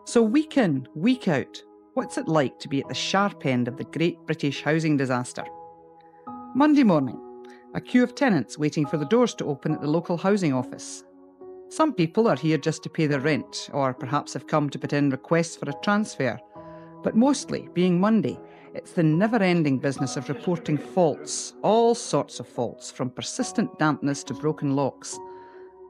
So week in, week out, what's it like to be at the sharp end of the great British housing disaster? Monday morning, a queue of tenants waiting for the doors to open at the local housing office. Some people are here just to pay their rent, or perhaps have come to put in requests for a transfer. But mostly, being Monday, it's the never-ending business of reporting faults, all sorts of faults, from persistent dampness to broken locks.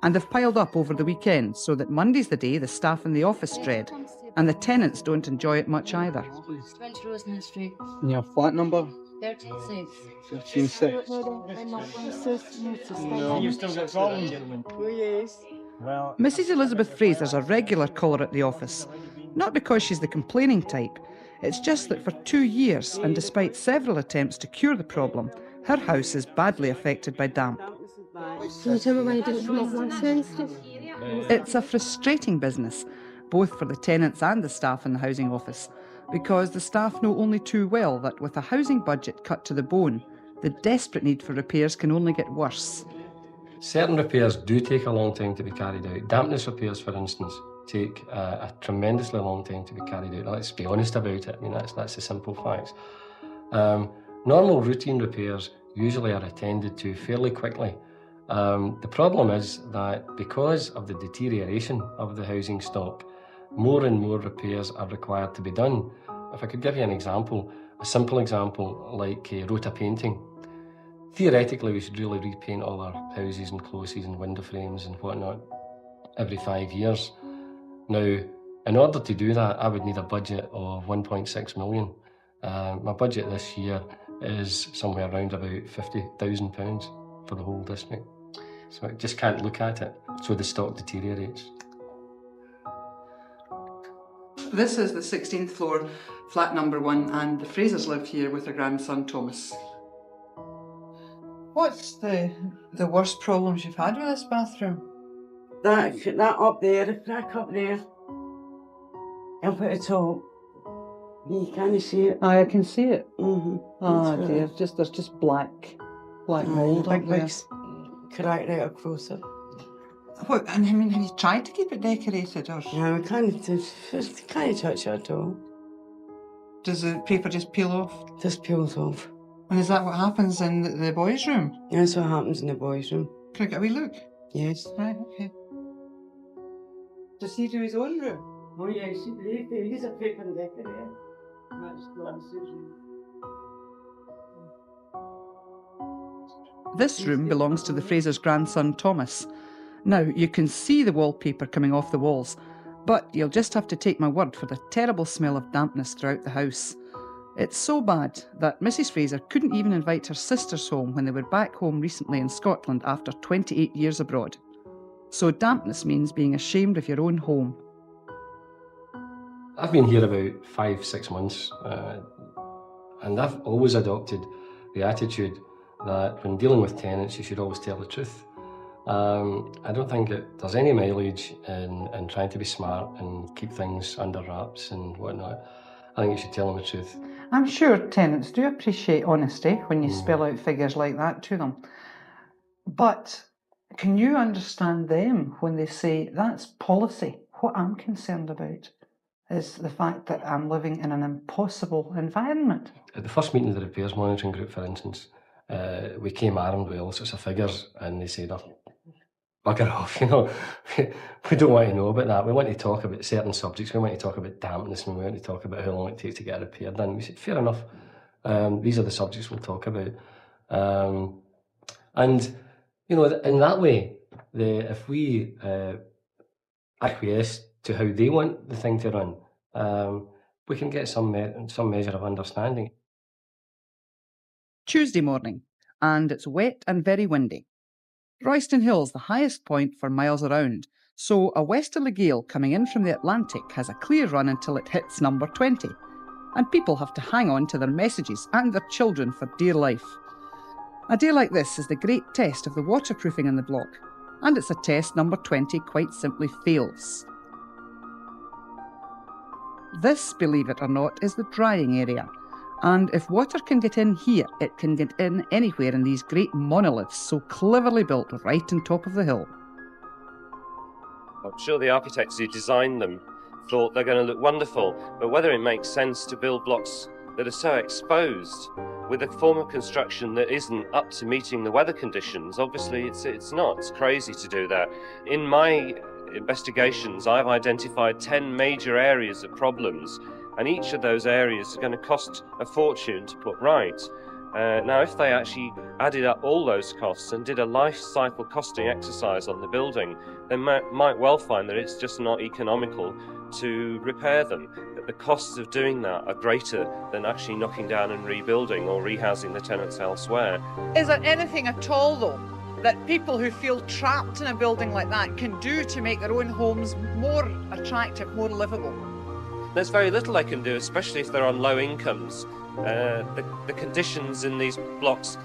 And they've piled up over the weekend, so that Monday's the day the staff in the office dread, and the tenants don't enjoy it much either. 20 Rosenhill Street. And your flat number? 13.6. 13.6. No. You still got problems, gentlemen? Oh, yes. Well, Mrs. Elizabeth Fraser's a regular caller at the office, not because she's the complaining type. It's just that for 2 years, and despite several attempts to cure the problem, her house is badly affected by damp. Can you tell me why you didn't come up last Wednesday? It's a frustrating business, both for the tenants and the staff in the housing office, because the staff know only too well that with a housing budget cut to the bone, the desperate need for repairs can only get worse. Certain repairs do take a long time to be carried out. Dampness repairs, for instance, take a tremendously long time to be carried out. Let's be honest about it. I mean, that's the simple facts. Normal routine repairs usually are attended to fairly quickly. The problem is that because of the deterioration of the housing stock, more and more repairs are required to be done. If I could give you an example, a simple example like rota painting. Theoretically, we should really repaint all our houses and closes and window frames and whatnot every 5 years. Now, in order to do that, I would need a budget of 1.6 million. My budget this year is somewhere around about £50,000 for the whole district. So I just can't look at it, so the stock deteriorates. This is the 16th floor, flat number 1, and the Frasers live here with their grandson Thomas. What's the worst problems you've had with this bathroom? That up there, the crack up there. Up at the top. You can't see it. Aye, I can see it. Mm-hmm. Oh dear, there's just black mould up there. Crack right across it. What, and I mean, have you tried to keep it decorated, or No, we can't touch it at all. does the paper just peel off? Just peels off. And is that what happens in the boys' room? That's what happens in the boys' room. Can I get a wee look? Yes. Right, okay. Does he do his own room? Oh yeah, he's a paper decorator. That's glasses. This room belongs to the Frasers' grandson Thomas. Now, you can see the wallpaper coming off the walls, but you'll just have to take my word for the terrible smell of dampness throughout the house. It's so bad that Mrs. Fraser couldn't even invite her sisters home when they were back home recently in Scotland after 28 years abroad. So dampness means being ashamed of your own home. I've been here about 5-6 months, and I've always adopted the attitude that when dealing with tenants, you should always tell the truth. I don't think there's any mileage in trying to be smart and keep things under wraps and whatnot. I think you should tell them the truth. I'm sure tenants do appreciate honesty when you spell out figures like that to them. But can you understand them when they say that's policy? What I'm concerned about is the fact that I'm living in an impossible environment. At the first meeting of the repairs monitoring group, for instance, we came armed with all sorts of figures, and they said, oh, bugger off, you know. We don't want to know about that. We want to talk about certain subjects. We want to talk about dampness, and we want to talk about how long it takes to get a repair done. We said, fair enough. These are the subjects we'll talk about. And, you know, in that way, if we acquiesce to how they want the thing to run, we can get some measure of understanding. Tuesday morning, and it's wet and very windy. Royston Hill's the highest point for miles around, so a westerly gale coming in from the Atlantic has a clear run until it hits number 20, and people have to hang on to their messages and their children for dear life. A day like this is the great test of the waterproofing in the block, and it's a test number 20 quite simply fails. This, believe it or not, is the drying area. And if water can get in here, it can get in anywhere in these great monoliths so cleverly built right on top of the hill. I'm sure the architects who designed them thought they're going to look wonderful, but whether it makes sense to build blocks that are so exposed with a form of construction that isn't up to meeting the weather conditions, obviously it's not. It's crazy to do that. In my investigations, I've identified 10 major areas of problems, and each of those areas is going to cost a fortune to put right. Now, if they actually added up all those costs and did a life cycle costing exercise on the building, they might well find that it's just not economical to repair them, that the costs of doing that are greater than actually knocking down and rebuilding or rehousing the tenants elsewhere. Is there anything at all, though, that people who feel trapped in a building like that can do to make their own homes more attractive, more livable? There's very little they can do, especially if they're on low incomes. The conditions in these blocks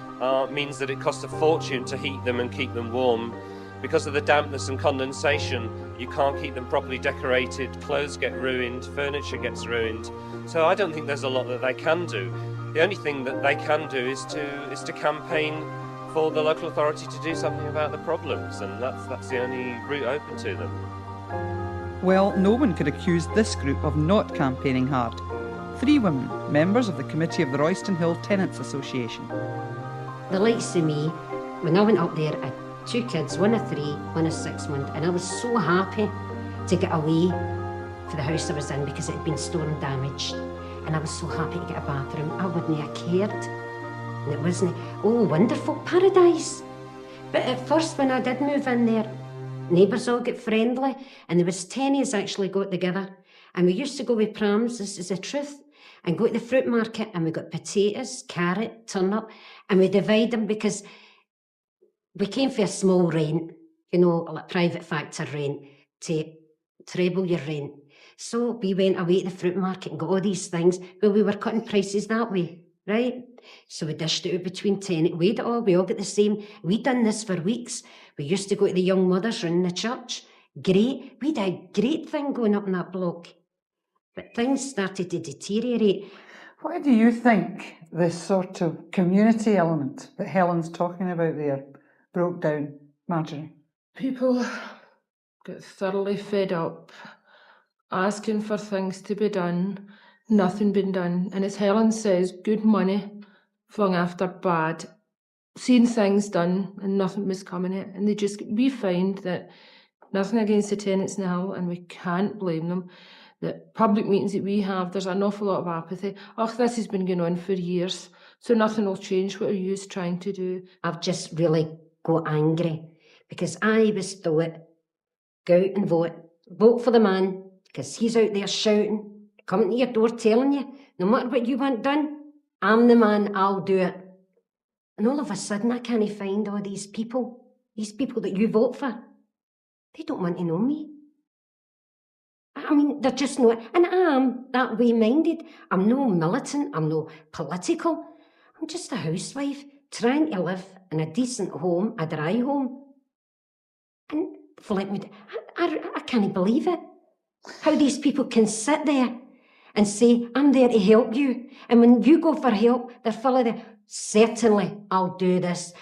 means that it costs a fortune to heat them and keep them warm. Because of the dampness and condensation, you can't keep them properly decorated, clothes get ruined, furniture gets ruined. So I don't think there's a lot that they can do. The only thing that they can do is to campaign for the local authority to do something about the problems, and that's the only route open to them. Well, no one could accuse this group of not campaigning hard. 3 women, members of the committee of the Royston Hill Tenants Association. The likes of me, when I went up there, I had 2 kids, one of 3, one of 6 months, and I was so happy to get away for the house I was in because it had been storm damaged, and I was so happy to get a bathroom. I wouldn't have cared, and it wasn't, oh, wonderful paradise. But at first, when I did move in there, neighbours all got friendly, and there was 10 of us actually got together, and we used to go with prams, this is the truth, and go to the fruit market, and we got potatoes, carrot, turnip, and we divide them because we came for a small rent, you know, like private factor rent, to treble your rent. So we went away to the fruit market and got all these things. Well, we were cutting prices that way, right? So we dished it out between 10, weighed it all, we all got the same. We'd done this for weeks. We used to go to the young mothers in the church. Great, we had a great thing going up in that block. But things started to deteriorate. Why do you think this sort of community element that Helen's talking about there broke down, Marjorie? People get thoroughly fed up, asking for things to be done, nothing been done. And as Helen says, good money flung after bad, seeing things done and nothing was coming it. And we find that nothing against the tenants now, and we can't blame them. The public meetings that we have, there's an awful lot of apathy. Oh, this has been going on for years, so nothing will change. What are you trying to do? I've just really got angry because I was thought, go out and vote for the man, because he's out there shouting, coming to your door telling you, no matter what you want done, I'm the man, I'll do it. And all of a sudden I can't find all these people that you vote for. They don't want to know me. I mean, they're just not, and I'm that way minded. I'm no militant, I'm no political. I'm just a housewife trying to live in a decent home, a dry home. And I can't believe it. How these people can sit there and say, I'm there to help you. And when you go for help, they're full of certainly, I'll do this.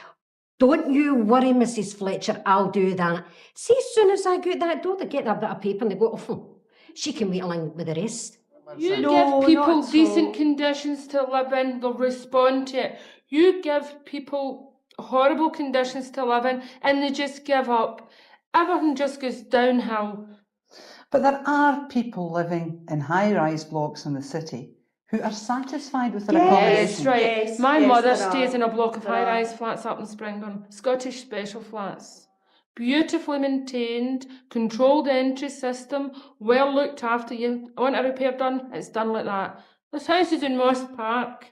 Don't you worry, Mrs. Fletcher, I'll do that. See, as soon as I go out that door, they get that bit of paper and they go, oh, she can wait along with the rest. You give people decent conditions to live in, they'll respond to it. You give people horrible conditions to live in and they just give up. Everything just goes downhill. But there are people living in high-rise blocks in the city who are satisfied with their accommodation. Yes, right. Yes, My yes, mother there stays are. in a block of There high-rise are. flats up in Springburn, Scottish special flats. Beautifully maintained, controlled entry system, well looked after. You want a repair done, it's done like that. There's houses in Moss Park,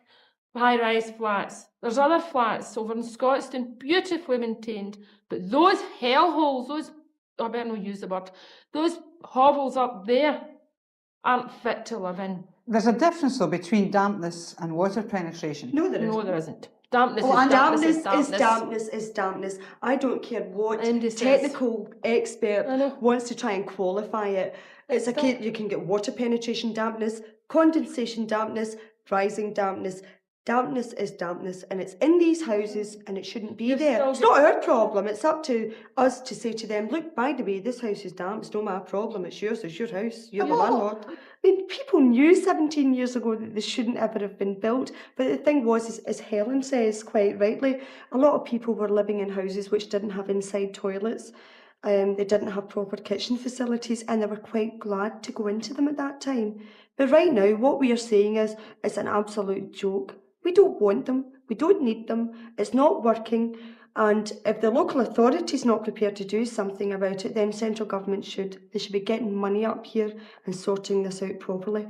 high-rise flats. There's other flats over in Scotstoun, beautifully maintained. But those hellholes, I better not use the word, those hovels up there aren't fit to live in. There's a difference, though, between dampness and water penetration. No, there isn't. No, there isn't. Dampness Oh, is and dampness. dampness is dampness. I don't care what And it technical expert I know. wants to try and qualify it. It's a case you can get water penetration dampness, condensation dampness, rising dampness. Dampness is dampness, and it's in these houses, and it shouldn't be You've there. still It's not our problem. It's up to us to say to them, look, by the way, this house is damp. It's not my problem. It's yours. It's your house. You're the landlord. I mean, people knew 17 years ago that this shouldn't ever have been built. But the thing was, as Helen says quite rightly, a lot of people were living in houses which didn't have inside toilets. They didn't have proper kitchen facilities, and they were quite glad to go into them at that time. But right now, what we are saying is, it's an absolute joke. We don't want them. We don't need them. It's not working. And if the local authority's not prepared to do something about it, then central government should. They should be getting money up here and sorting this out properly.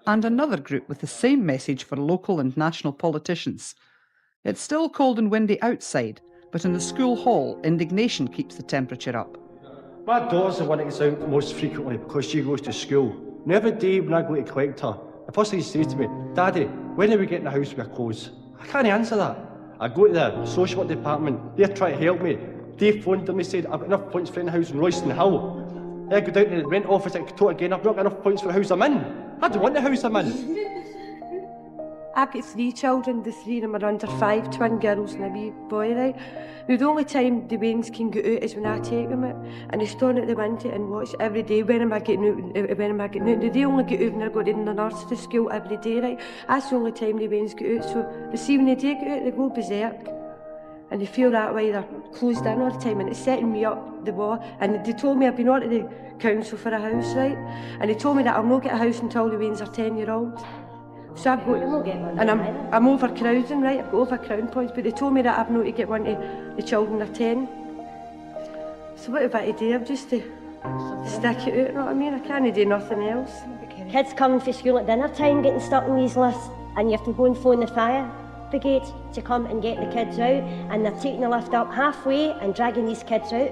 And another group with the same message for local and national politicians. It's still cold and windy outside, but in the school hall, indignation keeps the temperature up. My daughter's the one that gets out most frequently because she goes to school. And every day when I go to collect her, the first thing she says to me, Daddy, when are we getting the house with our clothes? I can't answer that. I go to the social work department, they're trying to help me. They phoned them, they said, I've got enough points for renting a house in Royston Hill. I go down to the rent office at Court again, I've not got enough points for the house I'm in. I don't want the house I'm in. I've got 3 children, the 3 of them are under 5, twin girls and a wee boy, right? Now the only time the Waynes can go out is when I take them out, and they stand at the window and watch every day. When am I getting out? When am I getting out? Now they only get out when they're going in the nursery school every day, right? That's the only time the Waynes get out. So they see when they do get out, they go berserk. And they feel that way, they're closed in all the time, and it's setting me up the wall. And they told me I've been on to the council for a house, right? And they told me that I'll not get a house until the Waynes are 10-year-old. So I've got, and I'm overcrowding, right? I've got overcrowding points, but they told me that I've not to get one to the children are 10. So what have I to do? I've just to stick it out, you know what I mean? I can't do nothing else. Kids coming from school at dinner time getting stuck in these lifts, and you have to go and phone the fire brigade to come and get the kids out, and they're taking the lift up halfway and dragging these kids out.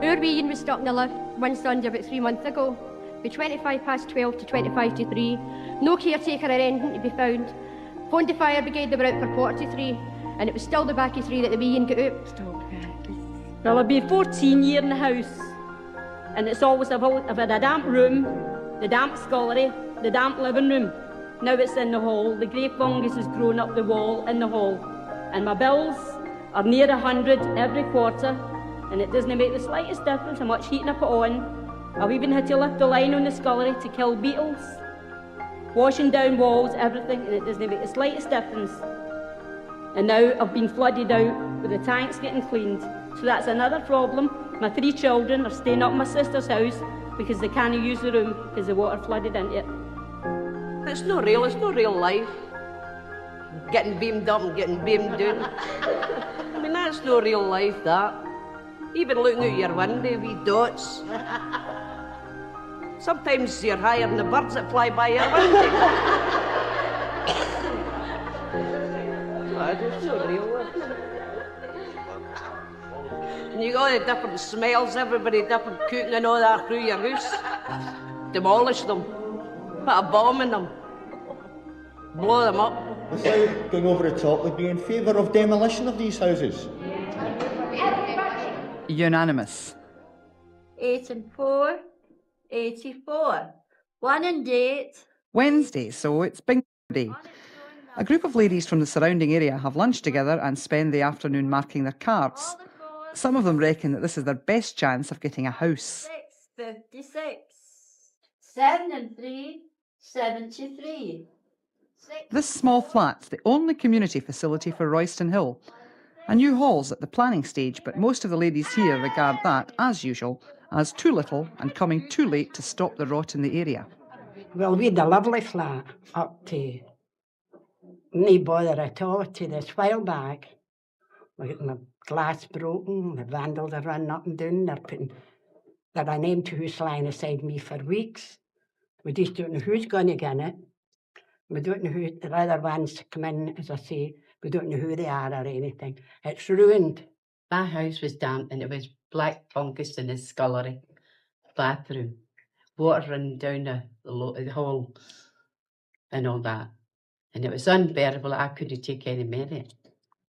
Our Ian was stuck in the lift one Sunday about 3 months ago, by 12:25 to 25 to 3. No caretaker or anything to be found. Phoned the fire brigade, they were out for 43, and it was still the back of 3 that the wee Ian got out. Well, I've been 14 years in the house, and it's always I've had a damp room, the damp scullery, the damp living room. Now it's in the hall. The grey fungus has grown up the wall in the hall, and my bills are near 100 every quarter, and it doesn't make the slightest difference how much heating I put on. I've even had to lift the line on the scullery to kill beetles, washing down walls, everything, and it doesn't make the slightest difference. And now I've been flooded out with the tanks getting cleaned. So that's another problem. My 3 children are staying up in my sister's house because they can't use the room because the water flooded into it. It's not real life. Getting beamed up and getting beamed down. I mean, that's no real life, that. Even looking out your window, wee dots. Sometimes you're higher than the birds that fly by your window. It's not real life. And you got all the different smells, everybody different cooking and all that through your house. Demolish them. Put a bomb in them. Blow them up. Without going over the top, would be in favour of demolition of these houses. Unanimous. 8 and 4, 84. 1 and 8. Wednesday, so it's bingo day. A group of ladies from the surrounding area have lunch together and spend the afternoon marking their cards. Some of them reckon that this is their best chance of getting a house. 56. 7 and 3, 73. This small flat's the only community facility for Royston Hill. A new hall's at the planning stage, but most of the ladies here regard that, as usual, as too little and coming too late to stop the rot in the area. Well, we had a lovely flat up to no bother at all to this while back. We're getting the glass broken, the vandals are running up and down, they're an empty house lying aside me for weeks. We just don't know who's going to get it. We don't know who the other ones come in, as I say. We don't know who they are or anything. It's ruined. My house was damp and it was black fungus in the scullery, bathroom, water running down the hall and all that. And it was unbearable. I couldn't take any more of it.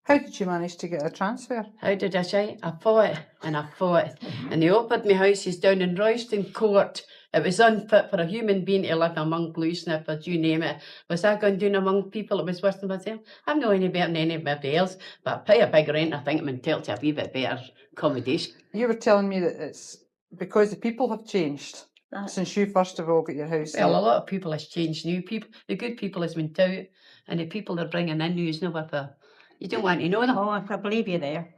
How did you manage to get a transfer? How did I say? I fought and I fought. And they offered me houses down in Royston Court. It was unfit for a human being to live among blue snippers, you name it. Was I going down among people that was worse than myself? I'm not any better than anybody else, but I pay a big rent. I think I'm entitled to a wee bit better accommodation. You were telling me that it's because the people have changed since you first of all got your house. Well, a lot of people has changed. New people, the good people has went out, and the people they're bringing in who's no with a... You don't want to know them. Oh, I can believe you there.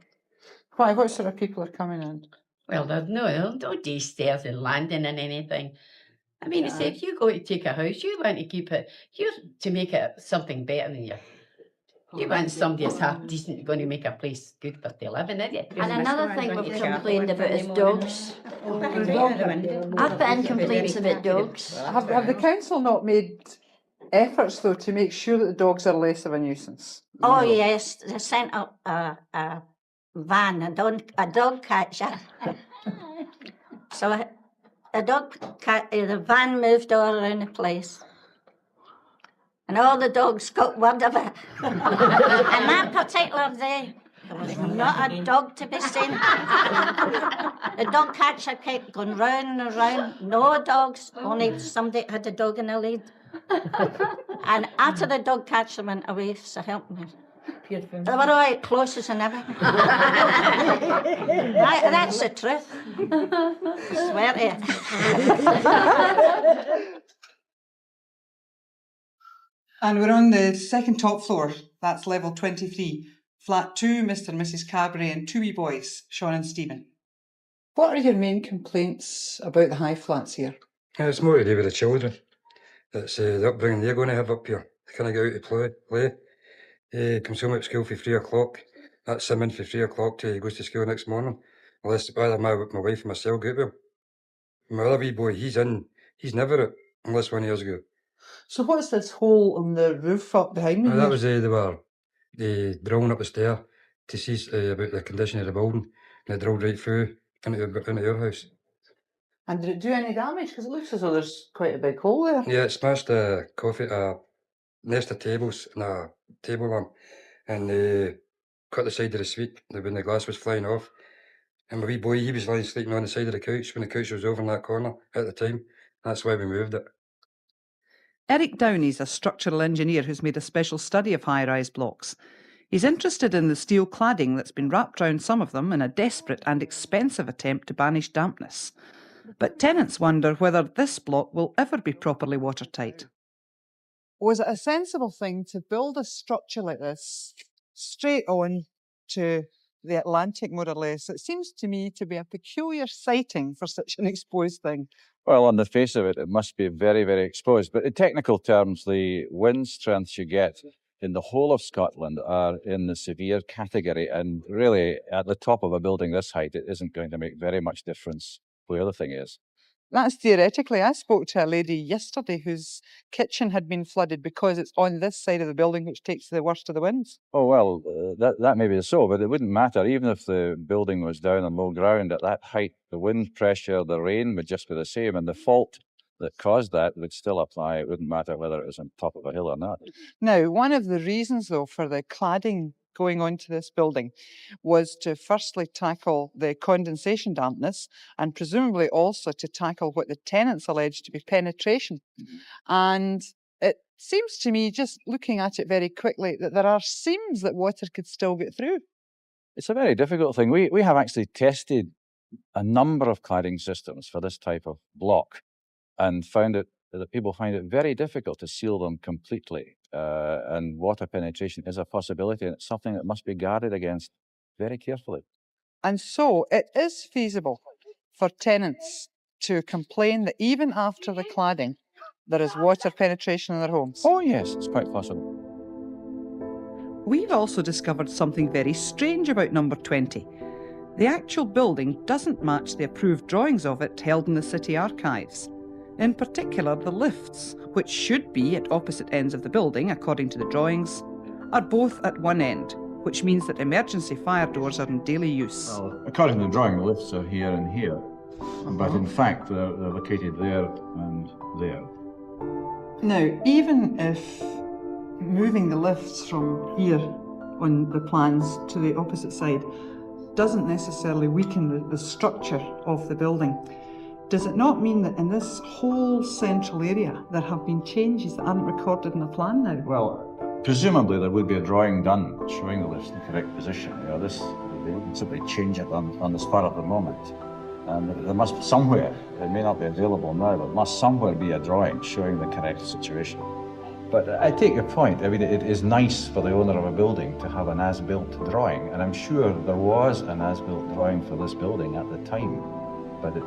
Why? What sort of people are coming in? Well, there's no stairs in London and anything. I mean, it's if you go to take a house, you want to keep it, you're to make it something better than you. You want somebody that's half decent going to make a place good for to live in, isn't it? And another thing we've complained about is dogs. I've put in complaints about dogs. Have the council not made efforts though to make sure that the dogs are less of a nuisance? Oh yes, they sent up a van, a dog catcher. So the van moved all around the place. And all the dogs got word of it. And that particular day, there was not a dog to be seen. The dog catcher kept going round and round. No dogs, only somebody had a dog in the lead. And after the dog catcher went away, so help me, they were all right, closes and everything. That's the truth. I swear to you. And we're on the second top floor. That's level 23. Flat 2, Mr. and Mrs. Cadbury and 2 wee boys, Sean and Stephen. What are your main complaints about the high flats here? It's more to do with the children. It's the upbringing they're going to have up here. They can't get out to play. Comes home at school for 3 o'clock. That's him in for 3 o'clock till he goes to school next morning. Unless either my wife and myself go out with him. My other wee boy, he's never out unless one of us go. So what's this hole on the roof up behind me? That was they were drilling up the stair to see about the condition of the building. And they drilled right through into your house. And did it do any damage? Because it looks as though there's quite a big hole there. Yeah, it smashed a nest of tables and a table lamp, and cut the side of the suite when the glass was flying off. And my wee boy, he was lying sleeping on the side of the couch when the couch was over in that corner at the time. That's why we moved it. Eric Downey's a structural engineer who's made a special study of high-rise blocks. He's interested in the steel cladding that's been wrapped round some of them in a desperate and expensive attempt to banish dampness. But tenants wonder whether this block will ever be properly watertight. Was it a sensible thing to build a structure like this straight on to the Atlantic, more or less? It seems to me to be a peculiar siting for such an exposed thing. Well, on the face of it, it must be very, very exposed. But in technical terms, the wind strengths you get in the whole of Scotland are in the severe category. And really, at the top of a building this height, it isn't going to make very much difference where the thing is. That's theoretically. I spoke to a lady yesterday whose kitchen had been flooded because it's on this side of the building, which takes the worst of the winds. Oh, well, that may be so, but it wouldn't matter. Even if the building was down on low ground at that height, the wind pressure, the rain would just be the same, and the fault that caused that would still apply. It wouldn't matter whether it was on top of a hill or not. Now, one of the reasons, though, for the cladding going on to this building was to firstly tackle the condensation dampness and presumably also to tackle what the tenants alleged to be penetration. And it seems to me, just looking at it very quickly, that there are seams that water could still get through. It's a very difficult thing. We have actually tested a number of cladding systems for this type of block and found that people find it very difficult to seal them completely. And water penetration is a possibility, and it's something that must be guarded against very carefully. And so it is feasible for tenants to complain that even after the cladding, there is water penetration in their homes. Oh yes, it's quite possible. We've also discovered something very strange about number 20. The actual building doesn't match the approved drawings of it held in the city archives. In particular, the lifts, which should be at opposite ends of the building, according to the drawings, are both at one end, which means that emergency fire doors are in daily use. Well, according to the drawing, the lifts are here and here, but in fact they're located there and there. Now, even if moving the lifts from here on the plans to the opposite side doesn't necessarily weaken the structure of the building. Does it not mean that in this whole central area there have been changes that aren't recorded in the plan now? Well, presumably there would be a drawing done showing the lifts in the correct position. You know, they wouldn't simply change it on the spur of the moment. And there must somewhere, it may not be available now, but there must somewhere be a drawing showing the correct situation. But I take your point. I mean, it is nice for the owner of a building to have an as-built drawing, and I'm sure there was an as-built drawing for this building at the time, but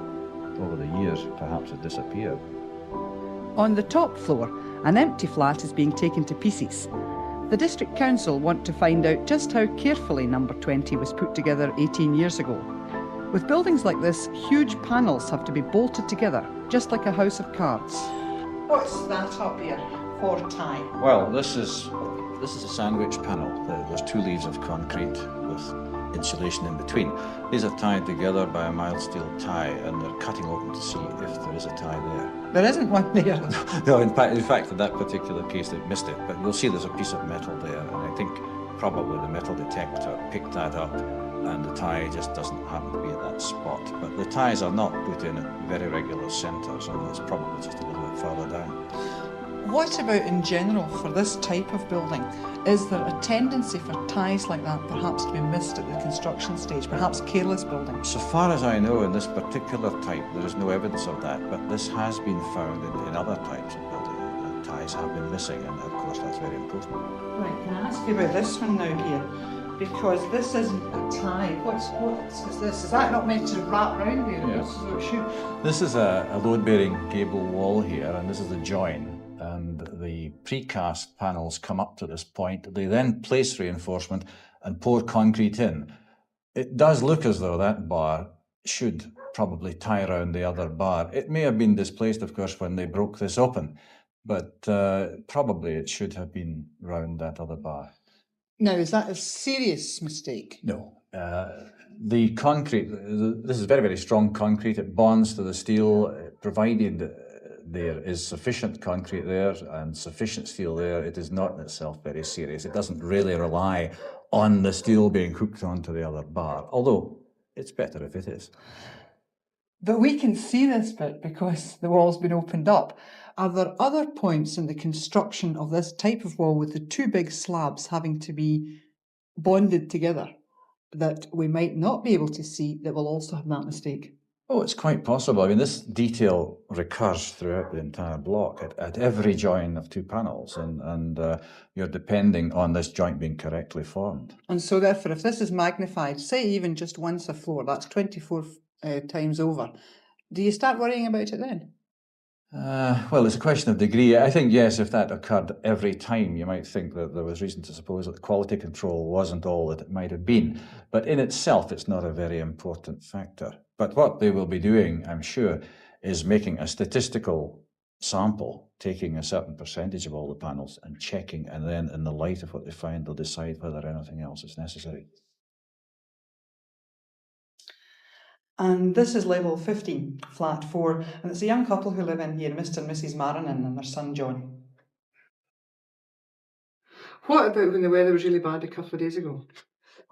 over the years, perhaps it disappeared. On the top floor, an empty flat is being taken to pieces. The District Council want to find out just how carefully number 20 was put together 18 years ago. With buildings like this, huge panels have to be bolted together, just like a house of cards. What's that up here for tie? Well, this is a sandwich panel. There's 2 leaves of concrete with insulation in between. These are tied together by a mild steel tie, and they're cutting open to see if there is a tie there. There isn't one there. No, in fact, in that particular case, they missed it. But you'll see there's a piece of metal there, and I think probably the metal detector picked that up, and the tie just doesn't happen to be at that spot. But the ties are not put in at very regular centres, and it's probably just a little bit further down. What about in general for this type of building? Is there a tendency for ties like that perhaps to be missed at the construction stage, perhaps careless building? So far as I know, in this particular type, there is no evidence of that, but this has been found in other types of building. The ties have been missing, and of course that's very important. Right, can I ask you about this one now here? Because this isn't a tie. What is this? Is that not meant to wrap round there? Yes. This is a load-bearing gable wall here, and this is the join. And the precast panels come up to this point. They then place reinforcement and pour concrete in. It does look as though that bar should probably tie around the other bar. It may have been displaced, of course, when they broke this open, but probably it should have been round that other bar. Now, is that a serious mistake? No. The concrete, this is very, very strong concrete. It bonds to the steel, provided there is sufficient concrete there and sufficient steel there. It is not in itself very serious. It doesn't really rely on the steel being hooked onto the other bar, although it's better if it is. But we can see this bit because the wall's been opened up. Are there other points in the construction of this type of wall with the 2 big slabs having to be bonded together that we might not be able to see that will also have that mistake? Oh, it's quite possible. I mean, this detail recurs throughout the entire block at every join of 2 panels, and you're depending on this joint being correctly formed. And so therefore, if this is magnified, say even just once a floor, that's 24 times over, do you start worrying about it then? Well, it's a question of degree. I think, yes, if that occurred every time, you might think that there was reason to suppose that quality control wasn't all that it might have been. But in itself, it's not a very important factor. But what they will be doing, I'm sure, is making a statistical sample, taking a certain percentage of all the panels and checking, and then in the light of what they find, they'll decide whether anything else is necessary. And this is level 15, flat 4, and it's a young couple who live in here, Mr. and Mrs. Marinan and their son John. What about when the weather was really bad a couple of days ago?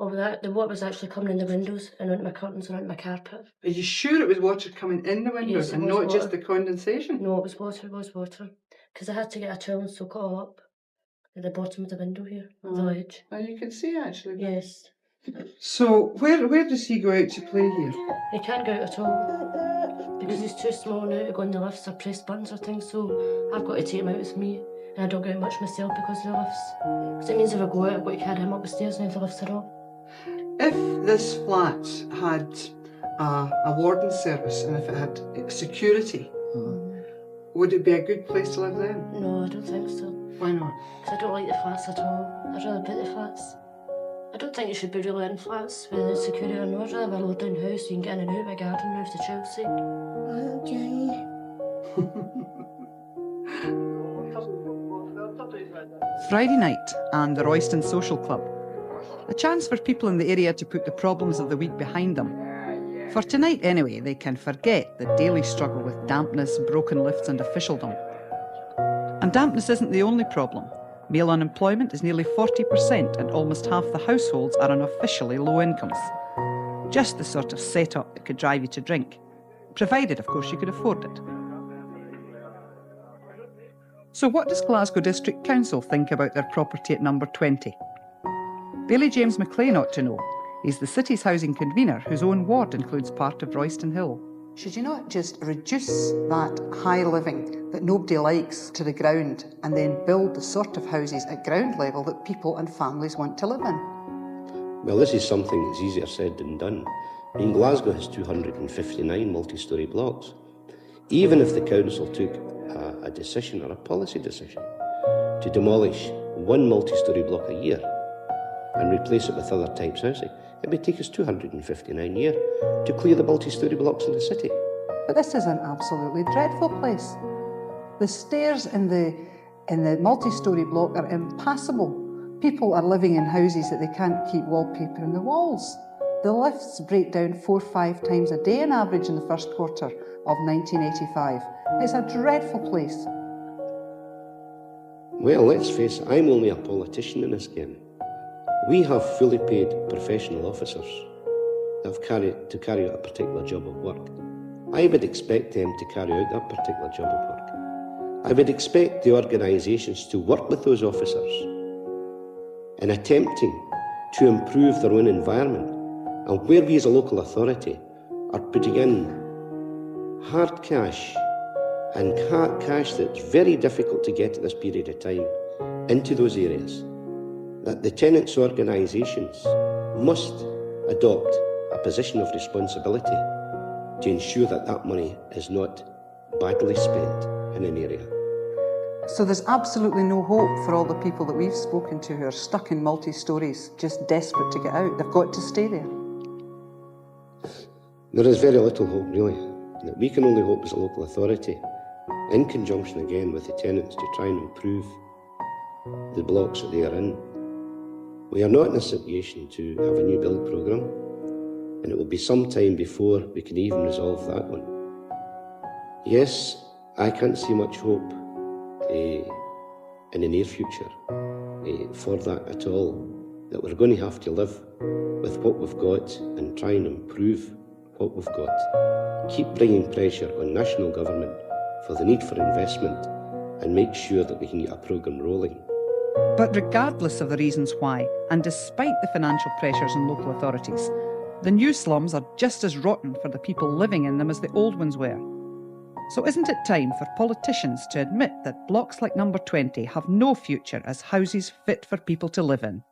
Oh, the water was actually coming in the windows and onto my curtains and onto my carpet. Are you sure it was water coming in the windows Yes, and was not water. just the condensation? No, it was water. Because I had to get a towel and soak it all up at the bottom of the window here, the ledge. And you can see actually. Yes. So where does he go out to play here? He can't go out at all because he's too small now to go in the lifts or press buttons or things, so I've got to take him out with me. And I don't go out much myself because of the lifts. Because it means if I go out, I've got to carry him up the stairs and if the lifts are off. If this flat had a warden service and if it had security, would it be a good place to live then? No, I don't think so. Why not? Because I don't like the flats at all. I'd rather put the flats. I don't think you should be really in flats with security or no. I'd rather have a low down house so you can get in and out of a garden roof to Chelsea. Friday night and the Royston Social Club. A chance for people in the area to put the problems of the week behind them. For tonight anyway, they can forget the daily struggle with dampness, broken lifts and officialdom. And dampness isn't the only problem. Male unemployment is nearly 40% and almost half the households are on officially low incomes. Just the sort of set-up that could drive you to drink, provided, of course, you could afford it. So what does Glasgow District Council think about their property at number 20? Bailey James McLean ought to know. He's the city's housing convener whose own ward includes part of Royston Hill. Should you not just reduce that high living that nobody likes to the ground and then build the sort of houses at ground level that people and families want to live in? Well, this is something that's easier said than done. I mean, Glasgow has 259 multi-storey blocks. Even if the council took a decision or a policy decision to demolish one multi-storey block a year and replace it with other types of housing, it would take us 259 years to clear the multi-storey blocks in the city. But this is an absolutely dreadful place. The stairs in the multi-storey block are impassable. People are living in houses that they can't keep wallpaper in the walls. The lifts break down 4 or 5 times a day on average in the first quarter of 1985. It's a dreadful place. Well, let's face it, I'm only a politician in this game. We have fully paid professional officers that have carry out a particular job of work. I would expect them to carry out that particular job of work. I would expect the organisations to work with those officers in attempting to improve their own environment, and where we as a local authority are putting in hard cash and cash that's very difficult to get at this period of time into those areas, that the tenants' organisations must adopt a position of responsibility to ensure that that money is not badly spent in an area. So there's absolutely no hope for all the people that we've spoken to who are stuck in multi-stories, just desperate to get out. They've got to stay there. There is very little hope, really. We can only hope as a local authority, in conjunction again with the tenants, to try and improve the blocks that they are in. We are not in a situation to have a new build programme, and it will be some time before we can even resolve that one. Yes, I can't see much hope in the near future for that at all, that we're going to have to live with what we've got and try and improve what we've got. Keep bringing pressure on national government for the need for investment and make sure that we can get a programme rolling. But regardless of the reasons why, and despite the financial pressures on local authorities, the new slums are just as rotten for the people living in them as the old ones were. So isn't it time for politicians to admit that blocks like number 20 have no future as houses fit for people to live in?